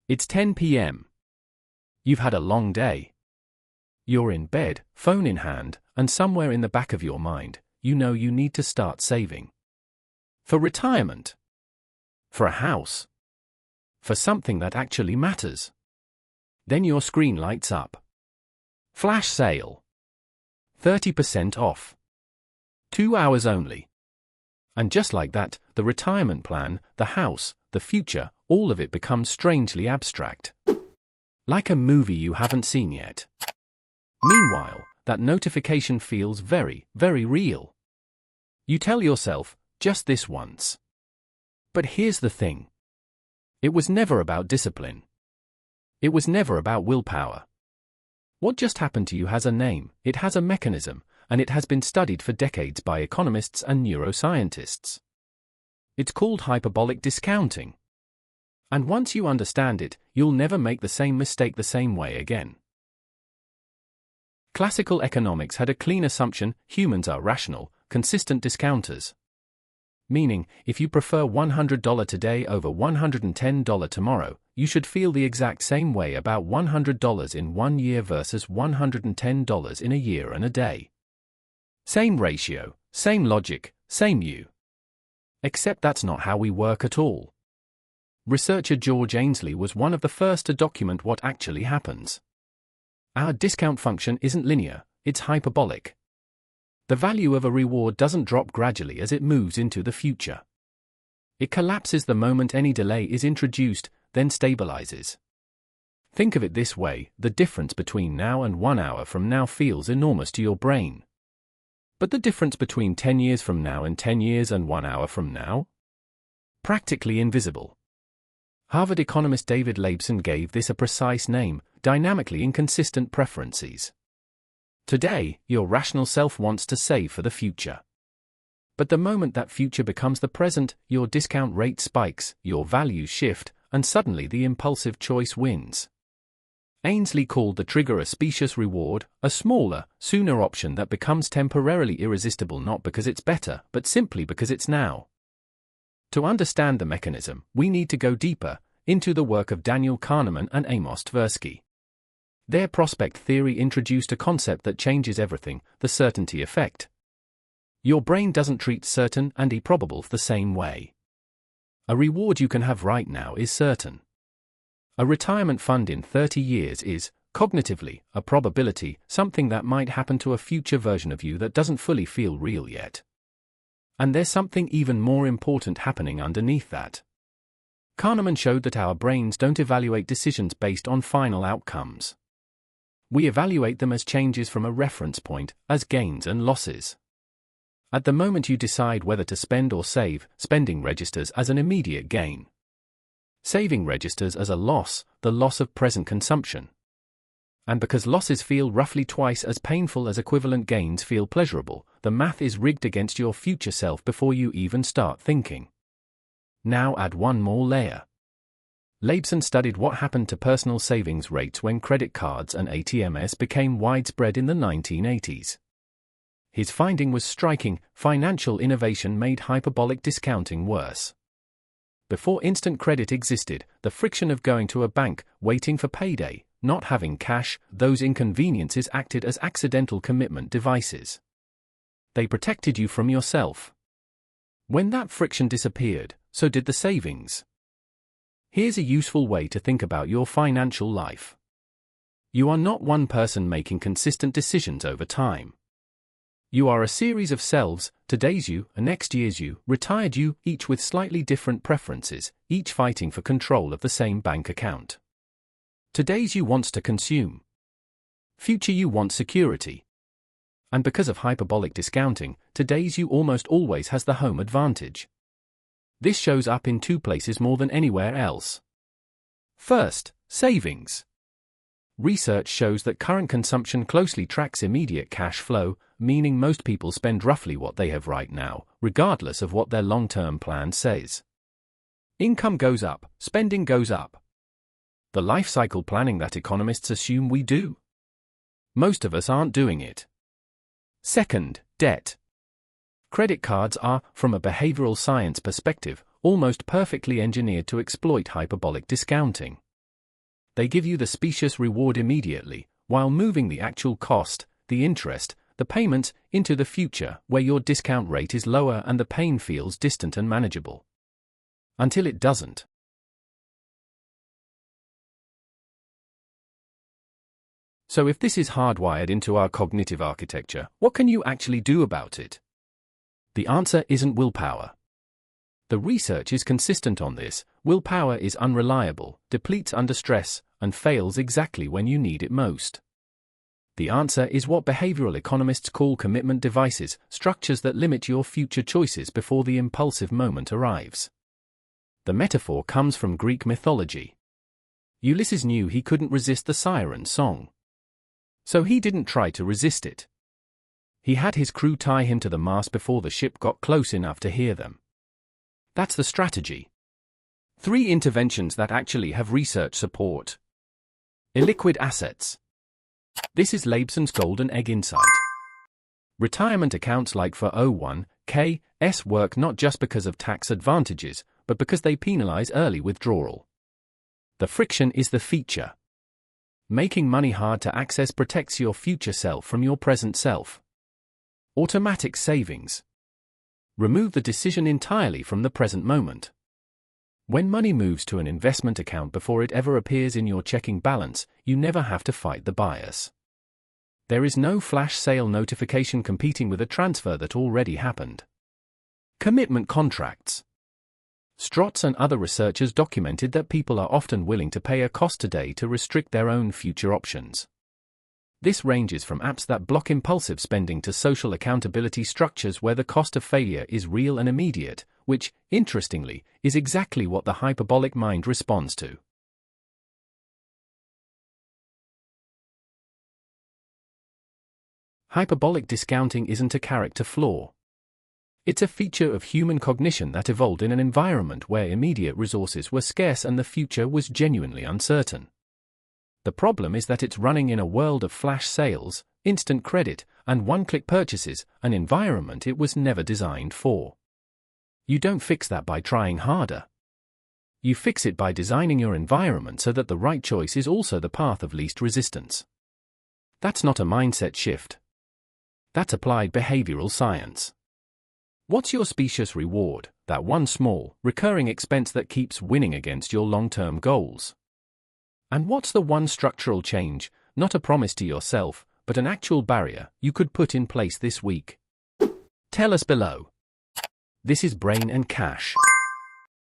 It's 10 p.m. You've had a long day. You're in bed, phone in hand, and somewhere in the back of your mind, you know you need to start saving. For retirement. For a house. For something that actually matters. Then your screen lights up. Flash sale. 30% off. 2 hours only. And just like that, the retirement plan, the house, the future, all of it becomes strangely abstract. Like a movie you haven't seen yet. Meanwhile, that notification feels very, very real. You tell yourself, just this once. But here's the thing. It was never about discipline. It was never about willpower. What just happened to you has a name, it has a mechanism, and it has been studied for decades by economists and neuroscientists. It's called hyperbolic discounting. And once you understand it, you'll never make the same mistake the same way again. Classical economics had a clean assumption: humans are rational, consistent discounters. Meaning, if you prefer $100 today over $110 tomorrow, you should feel the exact same way about $100 in 1 year versus $110 in a year and a day. Same ratio, same logic, same you. Except that's not how we work at all. Researcher George Ainslie was one of the first to document what actually happens. Our discount function isn't linear, it's hyperbolic. The value of a reward doesn't drop gradually as it moves into the future. It collapses the moment any delay is introduced, then stabilizes. Think of it this way: the difference between now and 1 hour from now feels enormous to your brain. But the difference between 10 years from now and 10 years and 1 hour from now? Practically invisible. Harvard economist David Laibson gave this a precise name: dynamically inconsistent preferences. Today, your rational self wants to save for the future. But the moment that future becomes the present, your discount rate spikes, your values shift, and suddenly the impulsive choice wins. Ainslie called the trigger a specious reward, a smaller, sooner option that becomes temporarily irresistible not because it's better, but simply because it's now. To understand the mechanism, we need to go deeper, into the work of Daniel Kahneman and Amos Tversky. Their prospect theory introduced a concept that changes everything: the certainty effect. Your brain doesn't treat certain and improbable the same way. A reward you can have right now is certain. A retirement fund in 30 years is, cognitively, a probability, something that might happen to a future version of you that doesn't fully feel real yet. And there's something even more important happening underneath that. Kahneman showed that our brains don't evaluate decisions based on final outcomes. We evaluate them as changes from a reference point, as gains and losses. At the moment you decide whether to spend or save, spending registers as an immediate gain. Saving registers as a loss, the loss of present consumption. And because losses feel roughly twice as painful as equivalent gains feel pleasurable, the math is rigged against your future self before you even start thinking. Now add one more layer. Laibson studied what happened to personal savings rates when credit cards and ATMs became widespread in the 1980s. His finding was striking: financial innovation made hyperbolic discounting worse. Before instant credit existed, the friction of going to a bank, waiting for payday, not having cash, those inconveniences acted as accidental commitment devices. They protected you from yourself. When that friction disappeared, so did the savings. Here's a useful way to think about your financial life. You are not one person making consistent decisions over time. You are a series of selves: today's you, a next year's you, retired you, each with slightly different preferences, each fighting for control of the same bank account. Today's you wants to consume. Future you wants security. And because of hyperbolic discounting, today's you almost always has the home advantage. This shows up in two places more than anywhere else. First, savings. Research shows that current consumption closely tracks immediate cash flow, meaning most people spend roughly what they have right now, regardless of what their long-term plan says. Income goes up, spending goes up. The life cycle planning that economists assume we do. Most of us aren't doing it. Second, debt. Credit cards are, from a behavioral science perspective, almost perfectly engineered to exploit hyperbolic discounting. They give you the specious reward immediately, while moving the actual cost, the interest, the payments, into the future, where your discount rate is lower and the pain feels distant and manageable. Until it doesn't. So if this is hardwired into our cognitive architecture, what can you actually do about it? The answer isn't willpower. The research is consistent on this. Willpower is unreliable, depletes under stress, and fails exactly when you need it most. The answer is what behavioral economists call commitment devices, structures that limit your future choices before the impulsive moment arrives. The metaphor comes from Greek mythology. Ulysses knew he couldn't resist the siren song. So he didn't try to resist it. He had his crew tie him to the mast before the ship got close enough to hear them. That's the strategy. 3 interventions that actually have research support. Illiquid assets. This is Laibson's golden egg insight. Retirement accounts like 401(k)s work not just because of tax advantages, but because they penalize early withdrawal. The friction is the feature. Making money hard to access protects your future self from your present self. Automatic savings. Remove the decision entirely from the present moment. When money moves to an investment account before it ever appears in your checking balance, you never have to fight the bias. There is no flash sale notification competing with a transfer that already happened. Commitment contracts. Strotz and other researchers documented that people are often willing to pay a cost today to restrict their own future options. This ranges from apps that block impulsive spending to social accountability structures where the cost of failure is real and immediate, which, interestingly, is exactly what the hyperbolic mind responds to. Hyperbolic discounting isn't a character flaw. It's a feature of human cognition that evolved in an environment where immediate resources were scarce and the future was genuinely uncertain. The problem is that it's running in a world of flash sales, instant credit, and one-click purchases, an environment it was never designed for. You don't fix that by trying harder. You fix it by designing your environment so that the right choice is also the path of least resistance. That's not a mindset shift. That's applied behavioral science. What's your specious reward, that one small, recurring expense that keeps winning against your long-term goals? And what's the one structural change, not a promise to yourself, but an actual barrier, you could put in place this week? Tell us below. This is Brain&Cash.